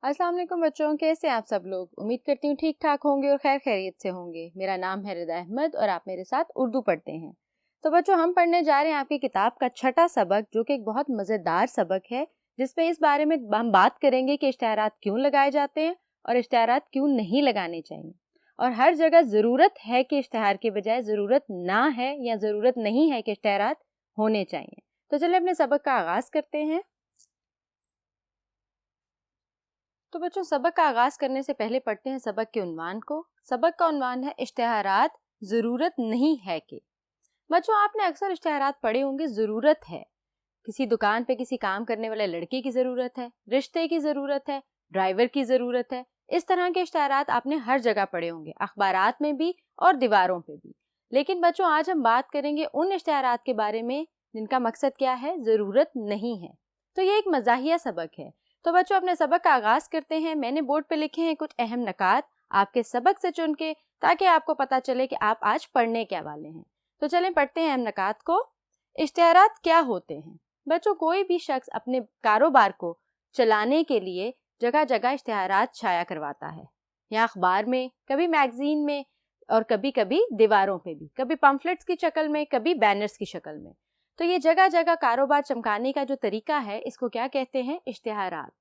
अस्सलाम वालेकुम बच्चों, कैसे आप सब लोग। उम्मीद करती हूँ ठीक ठाक होंगे और खैर खैरियत से होंगे। मेरा नाम है रिदा अहमद और आप मेरे साथ उर्दू पढ़ते हैं। तो बच्चों, हम पढ़ने जा रहे हैं आपकी किताब का छठा सबक, जो कि एक बहुत मज़ेदार सबक है, जिसमें इस बारे में हम बात करेंगे कि इश्तिहारात क्यों लगाए जाते हैं और इश्तिहारात क्यों नहीं लगाने चाहिए, और हर जगह ज़रूरत है कि इश्तिहार के बजाय ज़रूरत ना है या ज़रूरत नहीं है कि इश्तिहारात होने चाहिए। तो चलिए अपने सबक का आगाज़ करते हैं। तो बच्चों, सबक का आगाज करने से पहले पढ़ते हैं सबक के उन्वान को। सबक का उन्वान है इश्तिहारात ज़रूरत नहीं है कि। बच्चों, आपने अक्सर इश्तिहारात पढ़े होंगे। ज़रूरत है, किसी दुकान पे किसी काम करने वाले लड़के की ज़रूरत है, रिश्ते की ज़रूरत है, ड्राइवर की ज़रूरत है। इस तरह के इश्तिहारात आपने हर जगह पढ़े होंगे, अखबारात में भी और दीवारों पे भी। लेकिन बच्चों, आज हम बात करेंगे उन इश्तिहारात के बारे में जिनका मकसद क्या है, ज़रूरत नहीं है। तो ये एक मज़ाहिया सबक है। तो बच्चों, अपने सबक का आगाज़ करते हैं। मैंने बोर्ड पे लिखे हैं कुछ अहम नकात आपके सबक से चुन के, ताकि आपको पता चले कि आप आज पढ़ने क्या वाले हैं। तो चलें पढ़ते हैं अहम नकात को। इश्तिहारात क्या होते हैं? बच्चों, कोई भी शख्स अपने कारोबार को चलाने के लिए जगह जगह इश्तिहारात छाया करवाता है, या अखबार में, कभी मैगजीन में, और कभी कभी दीवारों पे भी, कभी पम्फलेट्स की शक्ल में, कभी बैनर्स की शक्ल में। तो ये जगह जगह कारोबार चमकाने का जो तरीका है, इसको क्या कहते हैं? इश्तिहारात।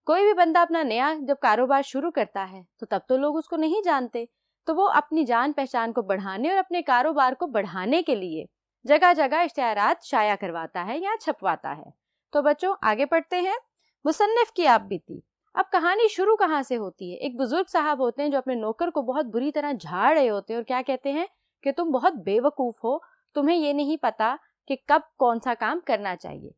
कोई भी बंदा अपना नया जब कारोबार शुरू करता है तो तब तो लोग उसको नहीं जानते, तो वो अपनी जान पहचान को बढ़ाने और अपने कारोबार को बढ़ाने के लिए जगह जगह इश्तिहारात शाया करवाता है या छपवाता है। तो बच्चों, आगे पढ़ते हैं। मुसन्निफ की आप बीती। अब कहानी शुरू कहाँ से होती है? एक बुजुर्ग साहब होते हैं जो अपने नौकर को बहुत बुरी तरह झाड़ रहे होते हैं और क्या कहते हैं कि तुम बहुत बेवकूफ़ हो, तुम्हें ये नहीं पता कि कब कौन सा काम करना चाहिए।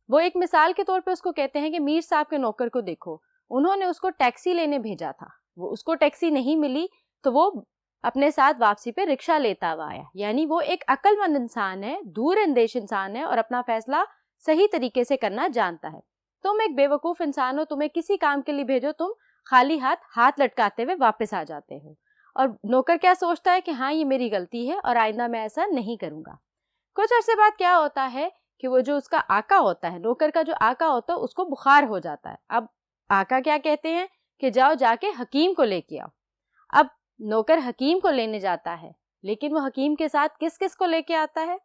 वो एक मिसाल के तौर पे उसको कहते हैं कि मीर साहब के नौकर को देखो, उन्होंने उसको टैक्सी लेने भेजा था, वो उसको टैक्सी नहीं मिली तो वो अपने साथ वापसी पे रिक्शा लेता हुआ आया। यानी वो एक अक्लमंद इंसान है, दूरअंदेश इंसान है और अपना फैसला सही तरीके से करना जानता है। तुम एक बेवकूफ़ इंसान हो, तुम्हें किसी काम के लिए भेजो, तुम खाली हाथ हाथ लटकाते हुए वापस आ जाते हो। और नौकर क्या सोचता है कि हाँ, ये मेरी गलती है और आइंदा मैं ऐसा नहीं करूँगा। कुछ अरसे बाद क्या होता है कि वो जो उसका आका होता है, नौकर का जो आका होता है, उसको बुखार हो जाता है। अब आका क्या कहते हैं कि जाओ जाके हकीम को लेके आओ। अब नौकर हकीम को लेने जाता है, लेकिन वो हकीम के साथ किस किस को लेके आता है?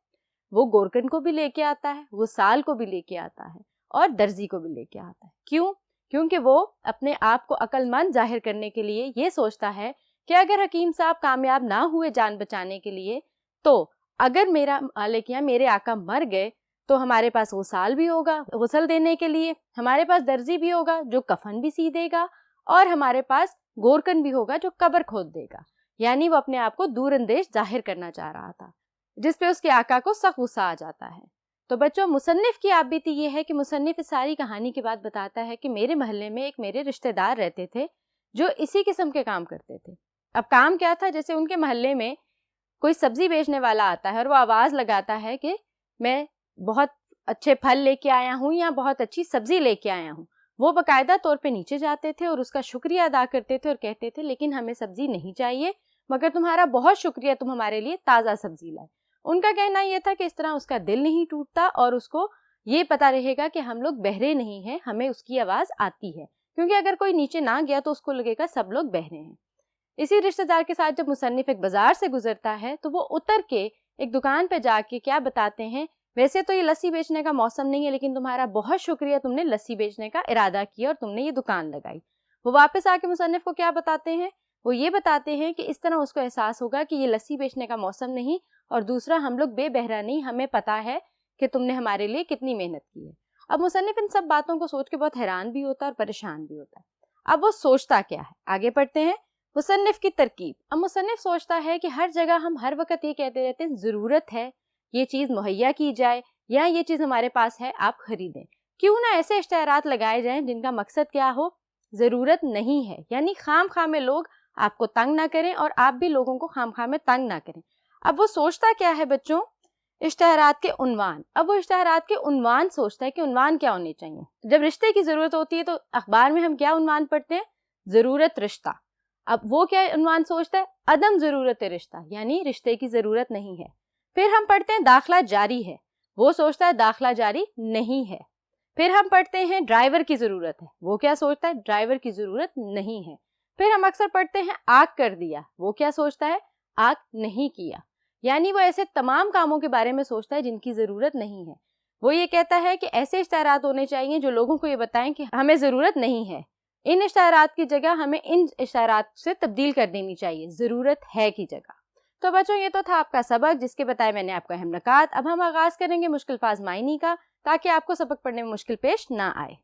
वो गोरकन को भी लेके आता है, वो साल को भी लेके आता है और दर्जी को भी लेके आता है। क्यों? क्योंकि वो अपने आप को अक्लमंद जाहिर करने के लिए ये सोचता है कि अगर हकीम साहब कामयाब ना हुए जान बचाने के लिए, तो अगर मेरा मालिक या मेरे आका मर गए तो हमारे पास वो साल भी होगा गुस्ल देने के लिए, हमारे पास दर्जी भी होगा जो कफन भी सी देगा, और हमारे पास गोरकन भी होगा जो कब्र खोद देगा। यानी वो अपने आप को दूरअंदेश जाहिर करना चाह रहा था, जिस पे उसके आका को सख्त गुस्सा आ जाता है। तो बच्चों, मुसन्निफ की आप बीती ये है कि मुसन्निफ इस सारी कहानी के बाद बताता है कि मेरे मोहल्ले में एक मेरे रिश्तेदार रहते थे जो इसी किस्म के काम करते थे। अब काम क्या था? जैसे उनके मोहल्ले में कोई सब्जी बेचने वाला आता है और वो आवाज़ लगाता है कि मैं बहुत अच्छे फल लेके आया हूँ या बहुत अच्छी सब्जी लेके आया हूँ। वो बाकायदा तौर पे नीचे जाते थे और उसका शुक्रिया अदा करते थे और कहते थे लेकिन हमें सब्जी नहीं चाहिए, मगर तुम्हारा बहुत शुक्रिया, तुम हमारे लिए ताज़ा सब्जी लाए। उनका कहना यह था कि इस तरह उसका दिल नहीं टूटता और उसको ये पता रहेगा कि हम लोग बहरे नहीं हैं, हमें उसकी आवाज़ आती है, क्योंकि अगर कोई नीचे ना गया तो उसको लगेगा सब लोग बहरे हैं। इसी रिश्तेदार के साथ जब मुसन्निफ एक बाजार से गुजरता है तो वो उतर के एक दुकान पे जाके क्या बताते हैं, वैसे तो ये लस्सी बेचने का मौसम नहीं है, लेकिन तुम्हारा बहुत शुक्रिया, तुमने लस्सी बेचने का इरादा किया और तुमने ये दुकान लगाई। वो वापस आके मुसन्निफ को क्या बताते हैं? वो ये बताते हैं कि इस तरह उसको एहसास होगा कि ये लस्सी बेचने का मौसम नहीं, और दूसरा हम लोग बेबहरा नहीं, हमें पता है कि तुमने हमारे लिए कितनी मेहनत की है। अब मुसन्निफ इन सब बातों को सोच के बहुत हैरान भी होता है और परेशान भी होता है। अब वो सोचता क्या है? आगे पढ़ते हैं। मुसन्निफ की तरकीब। अब मुसन्निफ सोचता है कि हर जगह हम हर वक्त ये कहते रहते हैं ज़रूरत है, ये चीज़ मुहैया की जाए, या ये चीज़ हमारे पास है, आप खरीदें। क्यों ना ऐसे इश्तिहारात लगाए जाएं जिनका मकसद क्या हो? ज़रूरत नहीं है, यानी खाम खा में लोग आपको तंग ना करें और आप भी लोगों को खाम खा में तंग ना करें। अब वो सोचता क्या है बच्चों? इश्तिहारात के उन्वान। अब वो इश्तिहारात के उन्वान सोचता है कि उन्वान क्या होने चाहिए। जब रिश्ते की ज़रूरत होती है तो अखबार में हम क्या उन्वान पढ़ते हैं? ज़रूरत रिश्ता। अब वो क्या उन्वान सोचता है? अदम ज़रूरत रिश्ता, यानी रिश्ते की ज़रूरत नहीं है। फिर हम पढ़ते हैं दाखला जारी है, वो सोचता है दाखला जारी नहीं है। फिर हम पढ़ते हैं ड्राइवर की ज़रूरत है, वो क्या सोचता है, ड्राइवर की ज़रूरत नहीं है। फिर हम अक्सर पढ़ते हैं आग कर दिया, वो क्या सोचता है, आग नहीं किया। यानी वो ऐसे तमाम कामों के बारे में सोचता है जिनकी ज़रूरत नहीं है। वो ये कहता है कि ऐसे इश्तिहारात होने चाहिए जो लोगों को ये बताएं कि हमें ज़रूरत नहीं है, इन इश्तिहारात की जगह हमें इन इश्तिहारात से तब्दील कर देनी चाहिए, ज़रूरत है की जगह। तो बच्चों ये तो था आपका सबक जिसके बताए मैंने आपको अहम नुकात। अब हम आगाज़ करेंगे मुश्किल अल्फाज मायनी का, ताकि आपको सबक पढ़ने में मुश्किल पेश ना आए।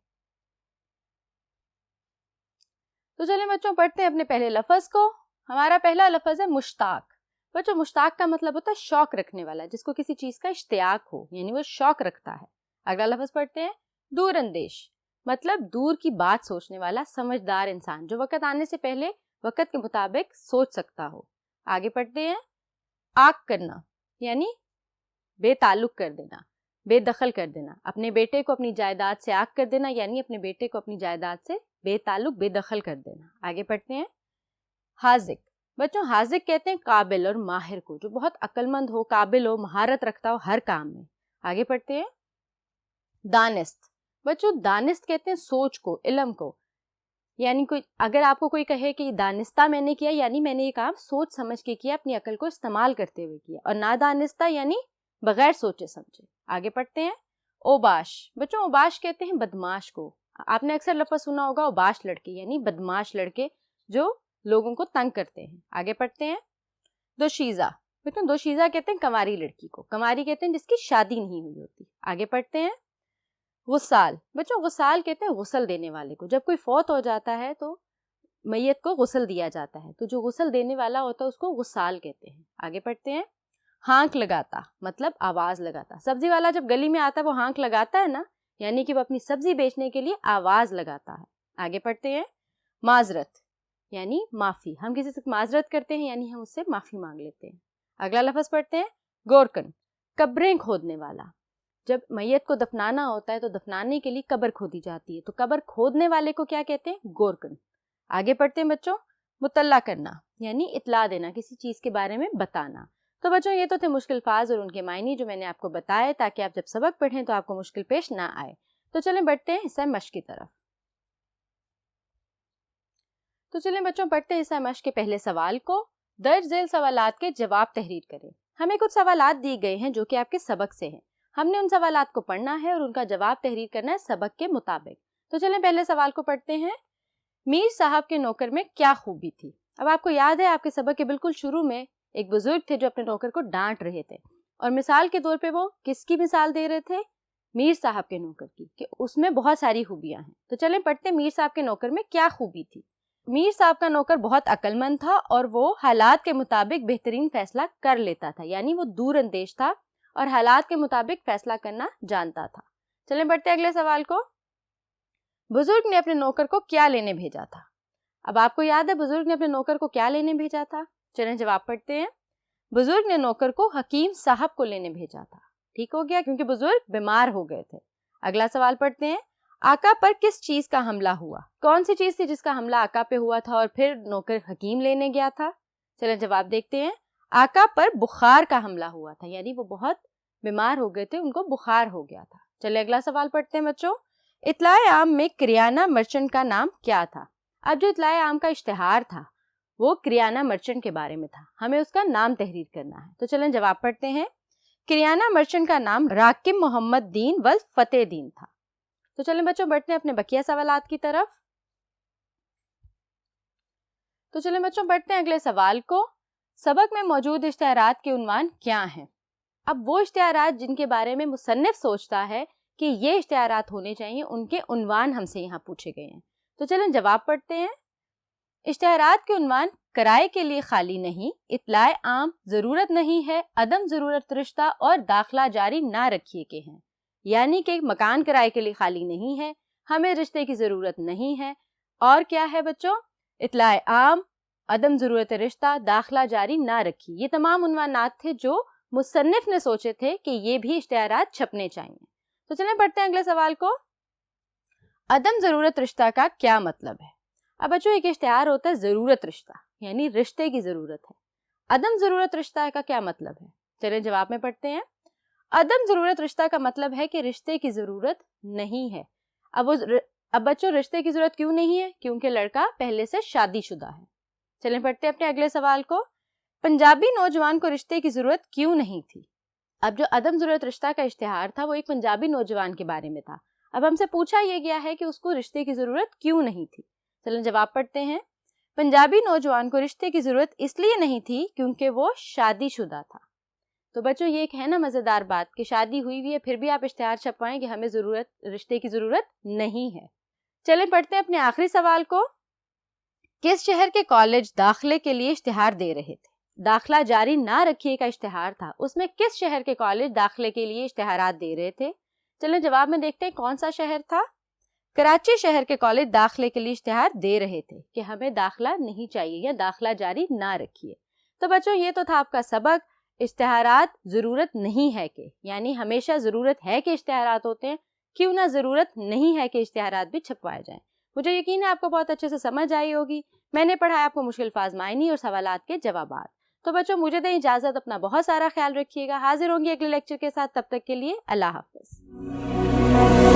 तो चलिए बच्चों पढ़ते हैं अपने पहले लफ्ज़ को। हमारा पहला लफ्ज़ है मुश्ताक। बच्चों मुश्ताक का मतलब होता है शौक रखने वाला, जिसको किसी चीज़ का इश्तियाक हो, यानी वो शौक रखता है। अगला लफ्ज़ पढ़ते हैं दूर अंदेश, मतलब दूर की बात सोचने वाला समझदार इंसान, जो वक़्त आने से पहले वक़्त के मुताबिक सोच सकता हो। आगे पढ़ते हैं आक करना, यानी बेताल्लुक कर देना, बेदखल कर देना, अपने बेटे को अपनी जायदाद से आग कर देना, यानी अपने बेटे को अपनी जायदाद से बेताल्लुक बेदखल कर देना। आगे पढ़ते हैं हाजिक। बच्चों हाजिक कहते हैं काबिल और माहिर को, जो बहुत अक्लमंद हो, काबिल हो, महारत रखता हो हर काम में। आगे पढ़ते हैं दानिस्त। बच्चों दानिस्त कहते हैं सोच को, इल्म को, यानी कोई अगर आपको कोई कहे कि दानिस्ता मैंने किया, यानी मैंने ये काम सोच समझ के किया, अपनी अकल को इस्तेमाल करते हुए किया। और नादानिस्ता यानी बगैर सोचे समझे। आगे पढ़ते हैं ओबाश। बच्चों ओबाश कहते हैं बदमाश को। आपने अक्सर लफ्ज़ सुना होगा ओबाश लड़के, यानी बदमाश लड़के जो लोगों को तंग करते हैं। आगे पढ़ते हैं दोशीज़ा। बच्चों दोशीज़ा कहते हैं कंवारी लड़की को, कंवारी कहते हैं जिसकी शादी नहीं हुई होती। आगे पढ़ते हैं गुस्साल। बच्चों गुस्साल कहते हैं गुस्ल देने वाले को, जब कोई फौत हो जाता है तो मैयत को गुस्ल दिया जाता है, तो जो गुस्ल देने वाला होता है उसको गुस्साल कहते हैं। आगे पढ़ते हैं हाँक लगाता, मतलब आवाज़ लगाता। सब्जी वाला जब गली में आता है वो हाँक लगाता है ना, यानी कि वो अपनी सब्जी बेचने के लिए आवाज़ लगाता है। आगे पढ़ते हैं माजरत, यानी माफ़ी। हम किसी से माजरत करते हैं, यानी हम उससे माफ़ी मांग लेते हैं। अगला लफ्ज़ पढ़ते हैं गोरकन, कब्रें खोदने वाला। जब मैयत को दफनाना होता है तो दफनाने के लिए कब्र खोदी जाती है, तो कब्र खोदने वाले को क्या कहते हैं, गोरकन। आगे पढ़ते हैं बच्चों मुतल्ला करना, यानी इतला देना, किसी चीज़ के बारे में बताना। तो बच्चों ये तो थे मुश्किल अल्फाज और उनके मायने जो मैंने आपको बताए, ताकि आप जब सबक पढ़ें तो आपको मुश्किल पेश ना आए। तो चलें बढ़ते हैं हिस्सा मश्क की तरफ। तो चलें बच्चों पढ़ते हैं हिस्सा मश्क के पहले सवाल को। दर्ज झेल सवालात के जवाब तहरीर करें। हमें कुछ सवालात दिए गए हैं जो कि आपके सबक से हैं। हमने उन सवालात को पढ़ना है और उनका जवाब तहरीर करना है सबक के मुताबिक। तो चलें पहले सवाल को पढ़ते हैं। मीर साहब के नौकर में क्या खूबी थी। अब आपको याद है आपके सबक के बिल्कुल शुरू में एक बुजुर्ग थे जो अपने नौकर को डांट रहे थे, और मिसाल के तौर पे वो किसकी मिसाल दे रहे थे, मीर साहब के नौकर की, कि उसमें बहुत सारी खूबियां हैं। तो चलें पढ़ते मीर साहब के नौकर में क्या खूबी थी। मीर साहब का नौकर बहुत अक्लमंद था और वो हालात के मुताबिक बेहतरीन फैसला कर लेता था, यानी वो दूर अंदेश था और हालात के मुताबिक फैसला करना जानता था। चलें बढ़ते अगले सवाल को। बुजुर्ग ने अपने नौकर को क्या लेने भेजा था। अब आपको याद है बुजुर्ग ने अपने नौकर को क्या लेने भेजा था। चलें जवाब पढ़ते हैं। बुजुर्ग ने नौकर को हकीम साहब को लेने भेजा था। ठीक हो गया, क्योंकि बुजुर्ग बीमार हो गए थे। अगला सवाल पढ़ते हैं। आका पर किस चीज का हमला हुआ। कौन सी चीज थी जिसका हमला आका पे हुआ था और फिर नौकर हकीम लेने गया था। चलें जवाब देखते हैं। आका पर बुखार का हमला हुआ था, यानी वो बहुत बीमार हो गए थे, उनको बुखार हो गया था। चले अगला सवाल पढ़ते हैं बच्चों। इत्लाए आम में किराना मर्चेंट का नाम क्या था। अब जो इत्लाए आम का इश्तिहार था वो किराना मर्चेंट के बारे में था, हमें उसका नाम तहरीर करना है। तो चलें जवाब पढ़ते हैं। किराना मर्चेंट का नाम राकिब मोहम्मद दीन वल फतेह दीन था। तो चलें बच्चों बढ़ते हैं अपने बकिया सवालात की तरफ। तो चलें बच्चों बढ़ते हैं अगले सवाल को। सबक में मौजूद इश्तिहारात के उन्वान क्या हैं। अब वो इश्तिहारात जिनके बारे में मुसन्निफ सोचता है कि ये इश्तिहारात होने चाहिए, उनके उन्वान हमसे यहाँ पूछे गए हैं। तो चलें जवाब पढ़ते हैं। इश्तिहारात के उन्वान किराए के लिए खाली नहीं, इत्लाए आम, जरूरत नहीं है, अदम जरूरत रिश्ता और दाखला जारी ना रखिए के हैं। यानी कि मकान किराए के लिए खाली नहीं है, हमें रिश्ते की जरूरत नहीं है, और क्या है बच्चों, इत्लाए आम, अदम जरूरत रिश्ता, दाखला जारी ना रखी। ये तमाम उन्वानात थे जो मुसन्निफ ने सोचे थे कि ये भी इश्तिहारात छपने चाहिए। तो चलें पढ़ते हैं अगले सवाल को। अदम जरूरत रिश्ता का क्या मतलब है। अब बच्चों एक इश्तिहार होता है जरूरत रिश्ता, यानी रिश्ते की जरूरत है। अदम जरूरत रिश्ता का क्या मतलब है। चलें जवाब में पढ़ते हैं। عدم ضرورت رشتہ کا مطلب ہے کہ رشتے کی ضرورت نہیں ہے. اب بچوں رشتے کی ضرورت کیوں نہیں ہے؟ کیونکہ لڑکا پہلے سے شادی شدہ ہے. چلیں پڑھتے ہیں اپنے اگلے سوال کو. پنجابی نوجوان کو رشتے کی ضرورت کیوں نہیں تھی؟ اب جو عدم ضرورت رشتہ کا اشتہار تھا وہ ایک پنجابی نوجوان کے بارے میں تھا. اب ہم سے پوچھا یہ گیا ہے کہ اس کو رشتے کی ضرورت کیوں نہیں تھی. چلیں جواب پڑھتے ہیں. پنجابی نوجوان کو رشتے کی ضرورت اس لیے نہیں تھی کیونکہ وہ شادی شدہ تھا. تو بچوں یہ ایک ہے نا مزیدار بات کہ شادی ہوئی ہوئی ہے پھر بھی آپ اشتہار چھپوائیں کہ ہمیں رشتے کی ضرورت نہیں ہے. چلیں پڑھتے ہیں اپنے آخری سوال کو. کس شہر کے کالج داخلے کے لیے اشتہار دے رہے تھے؟ داخلہ جاری نہ رکھیے کا اشتہار تھا, اس میں کس شہر کے کالج داخلے کے لیے اشتہارات دے رہے تھے؟ چلیں جواب میں دیکھتے ہیں کون سا شہر تھا. کراچی شہر کے کالج داخلے کے لیے اشتہار دے رہے تھے کہ ہمیں داخلہ نہیں چاہیے یا داخلہ جاری نہ رکھیے. تو بچوں یہ تو تھا آپ کا سبق اشتہارات ضرورت نہیں ہے کہ, یعنی ہمیشہ ضرورت ہے کہ اشتہارات ہوتے ہیں, کیوں نہ ضرورت نہیں ہے کہ اشتہارات بھی چھپوائے جائیں. مجھے یقین ہے آپ کو بہت اچھے سے سمجھ آئی ہوگی. میں نے پڑھایا آپ کو مشکل الفاظ معنی اور سوالات کے جوابات. تو بچوں مجھے دیں اجازت, اپنا بہت سارا خیال رکھیے گا. حاضر ہوں گی اگلے لیکچر کے ساتھ, تب تک کے لیے اللہ حافظ.